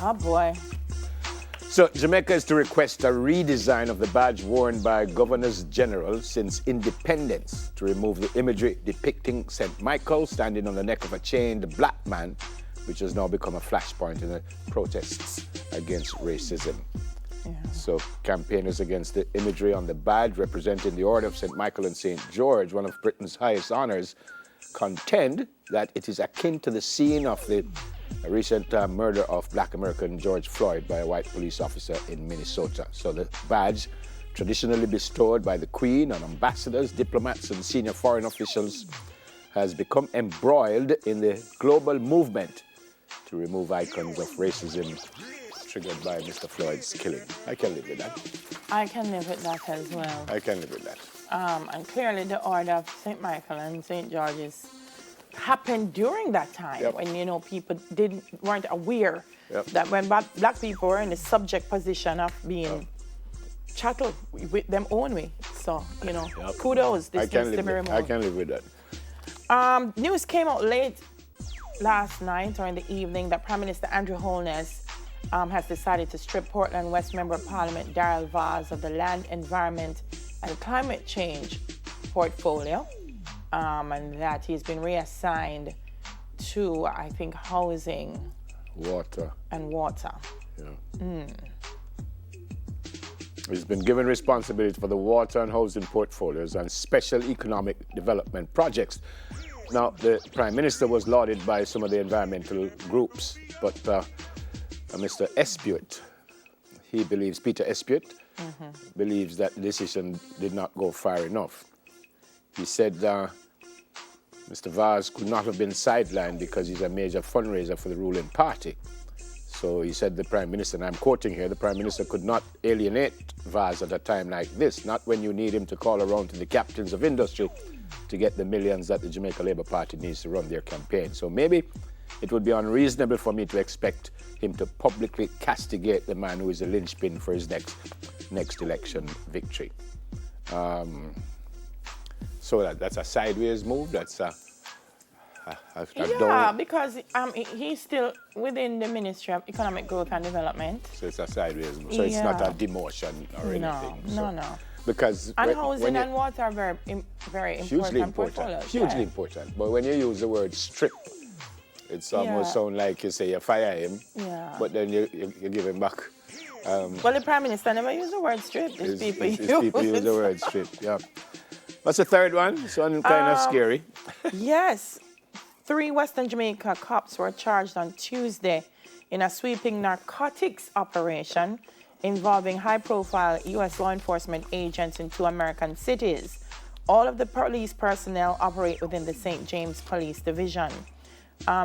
Oh, boy. So Jamaica is to request a redesign of the badge worn by governors general since independence to remove the imagery depicting St. Michael standing on the neck of a chained black man, which has now become a flashpoint in the protests against racism. Yeah. So campaigners against the imagery on the badge representing the Order of St. Michael and St. George, one of Britain's highest honors, contend that it is akin to the scene of the recent murder of Black American George Floyd by a white police officer in Minnesota. So the badge, traditionally bestowed by the Queen on ambassadors, diplomats, and senior foreign officials, has become embroiled in the global movement to remove icons of racism triggered by Mr. Floyd's killing. I can live with that. I can live with that as well. I can live with that. And clearly the Order of St. Michael and St. George's happened during that time when, people weren't aware that when black people were in the subject position of being chattel with them own way. So, kudos. This needs to be removed. I can live with that. News came out late last night or in the evening that Prime Minister Andrew Holness has decided to strip Portland West Member of Parliament Daryl Vaz of the Land, Environment and Climate Change portfolio, and that he's been reassigned to, I think, housing, water. Yeah. He's been given responsibility for the water and housing portfolios and special economic development projects. Now, the Prime Minister was lauded by some of the environmental groups, but Mr. Espeut, Peter Espeut, believes that the decision did not go far enough. He said Mr. Vaz could not have been sidelined because he's a major fundraiser for the ruling party. So he said the Prime Minister, and I'm quoting here, the Prime Minister could not alienate Vaz at a time like this, not when you need him to call around to the captains of industry to get the millions that the Jamaica Labour Party needs to run their campaign. So maybe it would be unreasonable for me to expect him to publicly castigate the man who is a linchpin for his next election victory. So that's a sideways move. That's because he's still within the Ministry of Economic Growth and Development. So it's a sideways move. So it's not a demotion or anything. No. Because housing and water are very important portfolios. Hugely important. But when you use the word strip, it's almost sound like you say you fire him, but then you give him back. Well, the Prime Minister never used the word strip. These people use the word strip, What's the third one? This one kind of scary. Yes. 3 Western Jamaica cops were charged on Tuesday in a sweeping narcotics operation involving high-profile U.S. law enforcement agents in 2 American cities. All of the police personnel operate within the St. James Police Division.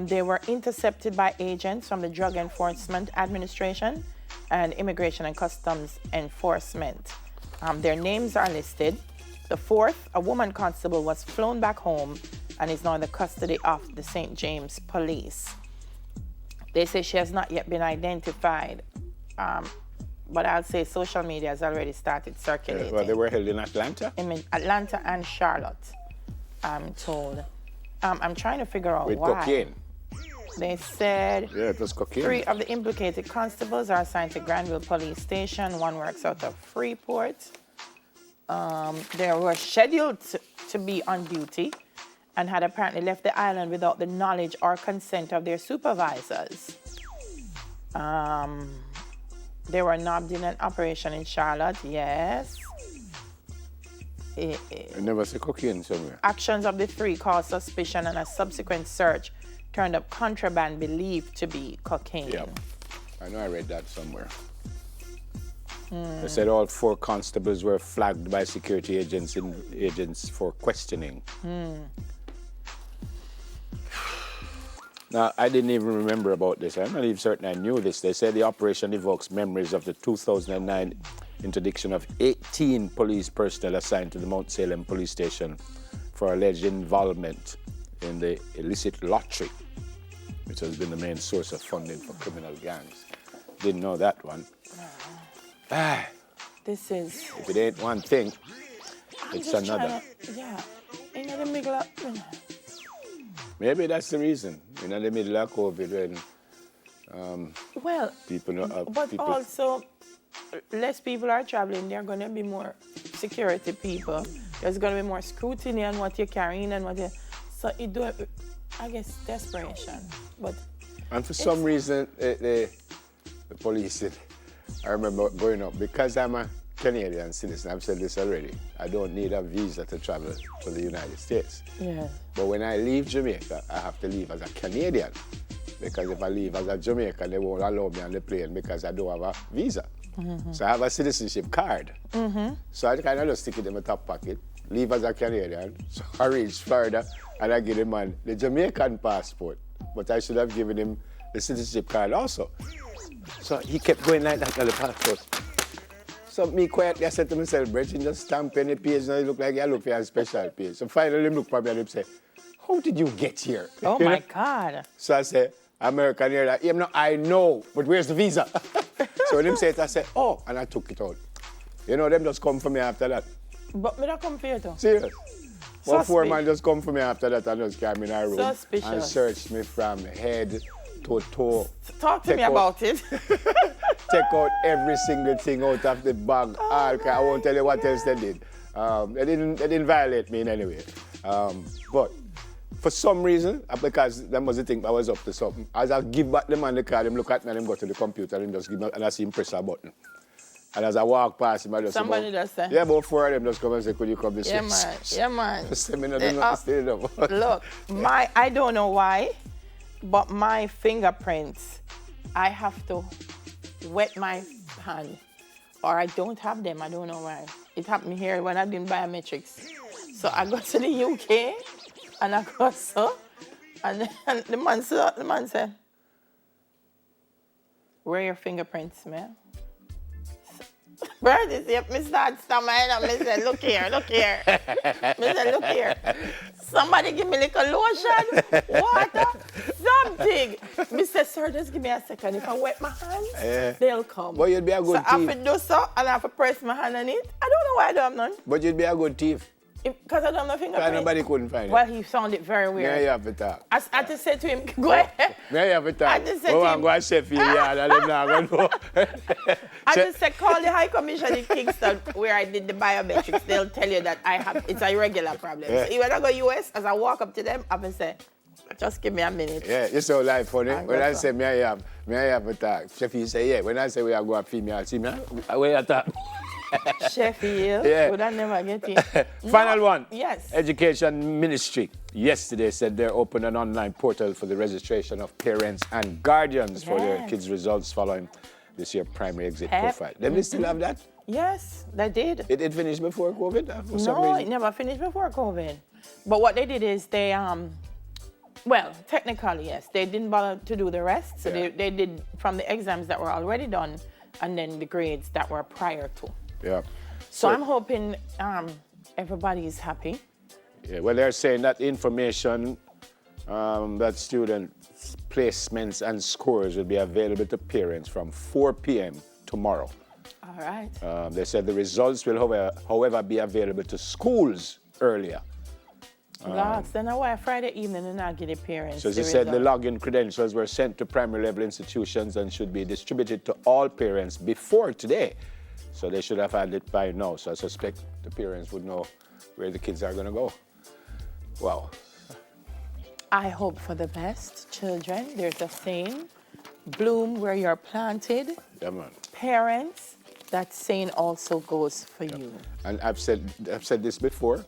They were intercepted by agents from the Drug Enforcement Administration and Immigration and Customs Enforcement. Their names are listed. The 4th, a woman constable, was flown back home and is now in the custody of the St. James Police. They say she has not yet been identified, but I'll say social media has already started circulating. Well, they were held in Atlanta? In Atlanta and Charlotte, I'm told. I'm trying to figure out why. With cocaine? They said it was cocaine. 3 of the implicated constables are assigned to Granville Police Station. 1 works out of Freeport. They were scheduled to be on duty and had apparently left the island without the knowledge or consent of their supervisors. They were nabbed in an operation in Charlotte, yes. I never see cocaine somewhere. Actions of the 3 caused suspicion, and a subsequent search turned up contraband believed to be cocaine. Yeah, I know I read that somewhere. They said all 4 constables were flagged by security agents for questioning. Now, I didn't even remember about this. I'm not even certain I knew this. They said the operation evokes memories of the 2009 interdiction of 18 police personnel assigned to the Mount Salem police station for alleged involvement in the illicit lottery, which has been the main source of funding for criminal gangs. Didn't know that one. This is... If it ain't one thing, it's another. In the middle of... Maybe that's the reason. In the middle of COVID, when Well, People, but people. also, less people are traveling. There are going to be more security people. There's going to be more scrutiny on what you're carrying and what you. So it do, I guess, desperation. But And for some reason, the police, I remember growing up, because I'm a Canadian citizen, I've said this already, I don't need a visa to travel to the United States. yeah, But when I leave Jamaica, I have to leave as a Canadian. Because if I leave as a Jamaican, they won't allow me on the plane because I don't have a visa. So I have a citizenship card. So I kind of just stick it in my top pocket, leave as a Canadian. So I reach Florida and I give the man the Jamaican passport. But I should have given him the citizenship card also. So he kept going like that on the passport. So me quietly, I said to myself, Brett, you just stamp any page and it look like you look for a special page. So finally, him look at me and he say, how did you get here? oh You my know? God. So I said, American here, like, no, I know, but where's the visa? So when him said it, I said, oh, and I took it out. You know, them just come for me after that. But me not come for you too. Serious. One four Suspicious. man just come for me after that and just came in our room and Suspicious. searched me from head to toe. Talk to Take me out- about it. Take out every single thing out of the bag. I won't tell you what else they did. They didn't violate me in any way. But for some reason, because that was the thing, I was up to something. As I give back the man the card, him look at me and him go to the computer and just give me, and I see him press a button. And as I walk past him, I just Somebody just say. yeah, about four of them just come and say, could you come this Yeah, way? man. Yeah, man. Just say, me not do nothing still enough. Look, I don't know why, but my fingerprints, I have to wet my hand, or I don't have them. I don't know why. It happened here when I did biometrics. So I go to the UK, and I go so, and the man said, "Where are your fingerprints, man?" Bird is here. Me start stammering and me say, look here. Me say, look here. Somebody give me like a lotion, water, something. Me say, sir, just give me a second. If I wet my hands, they'll come. But you'd be a good So I have thief. to do so, and I have to press my hand on it. I don't know why I don't have none. But you'd be a good thief. Because I don't have no Because fingerprint. nobody couldn't find it. Well, he found it very Yeah, weird. you have to talk. I just said to him, go ahead. Yeah, you have to talk. I just said Go to on, him- go and Sheffield yard and them now go know. I just said, call the High Commission in Kingston where I did the biometrics. They'll tell you that it's a regular problem. Yeah. So when I go US, as I walk up to them, I will say, just give me a minute. Yeah, you so like funny. I When got I that. say me I have a talk. Sheffield say, yeah. When I say we are going to female, see me, where you talk? Sheffield, Yeah. would I never get it? Final one. Yes. Education Ministry yesterday said they opened an online portal for the registration of parents and guardians for their Yes. kids' results following this year primary exit Pep. profile. Them they still have that? Yes, they did. It finished before COVID? For some No, it reason? never finished before COVID. But what they did is they, well, technically, yes, they didn't bother to do the rest. So Yeah. they did from the exams that were already done and then the grades that were prior to. Yeah. So I'm hoping everybody is happy. Yeah, well, they're saying that information that students' placements and scores will be available to parents from 4 p.m. tomorrow. All right. They said the results will, however, be available to schools earlier. Gosh, then why Friday evening and I get the parents. So she said the login credentials were sent to primary level institutions and should be distributed to all parents before today. So they should have had it by now. So I suspect the parents would know where the kids are going to go. Wow. I hope for the best, children. There's a saying, bloom where you're planted. Yeah, man. Parents, that saying also goes for you. And I've said this before.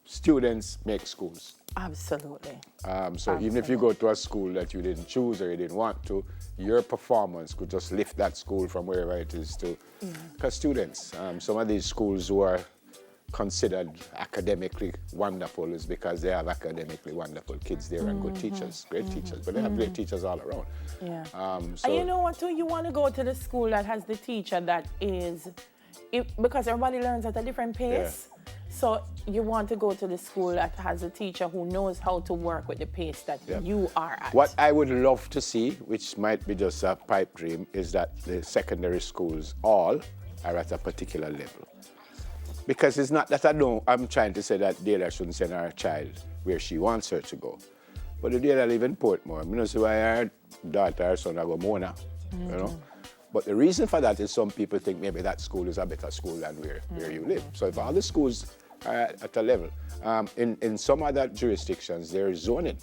Students make schools. Absolutely. So even if you go to a school that you didn't choose or you didn't want to, your performance could just lift that school from wherever it is to. Because students, some of these schools who are considered academically wonderful is because they have academically wonderful kids there and good teachers, great teachers. But they have great teachers all around. Yeah. So And you know what, too? You want to go to the school that has the teacher that is, because everybody learns at a different pace. So you want to go to the school that has a teacher who knows how to work with the pace that you are at. what I would love to see, which might be just a pipe dream, is that the secondary schools all are at a particular level. Because it's not that I'm trying to say that Dela shouldn't send her child where she wants her to go. But the day I live in Portmore, I don't see why our daughter or son I go more now, you know. But the reason for that is some people think maybe that school is a better school than where you live. So if all the schools are at a level, in some other jurisdictions, there is zoning.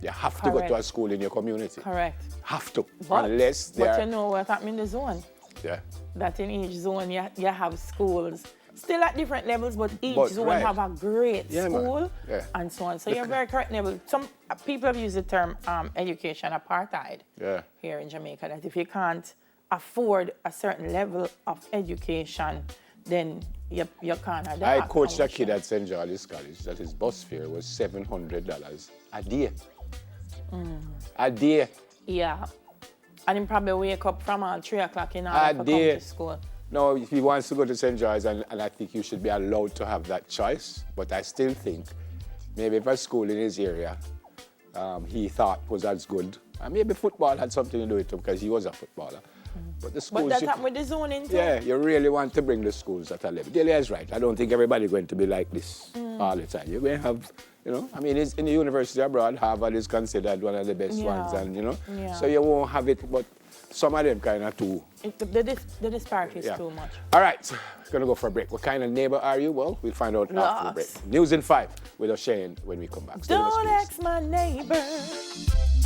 You have to go to a school in your community. Correct. Have to, But, unless they but are, you know what happened in the zone? yeah. That in each zone you have schools, still at different levels, but each zone right. have a great Yeah, man. school Yeah. and so on. So you're very correct, Neville. Some people have used the term education apartheid here in Jamaica, that if you can't afford a certain level of education, then you can't adapt. I coached a kid at St. George's College that his bus fare was $700 a day. A day. Yeah. And he probably wake up from 3 o'clock in order to come to school. No, if he wants to go to St. George's, and I think you should be allowed to have that choice, but I still think maybe if a school in his area he thought was as good, and maybe football had something to do with it because he was a footballer. But the schools... But that happened with the zoning too. Yeah, you really want to bring the schools at a level. Delia is right. I don't think everybody's going to be like this all the time. You may have, you know, I mean, it's in the university abroad, Harvard is considered one of the best ones, and, you know, so you won't have it, but some of them kind of too. The disparity is too much. All right, we're going to go for a break. What kind of neighbor are you? Well, we'll find out after the break. News in 5 with O'Shane when we come back. Don't ask my neighbor.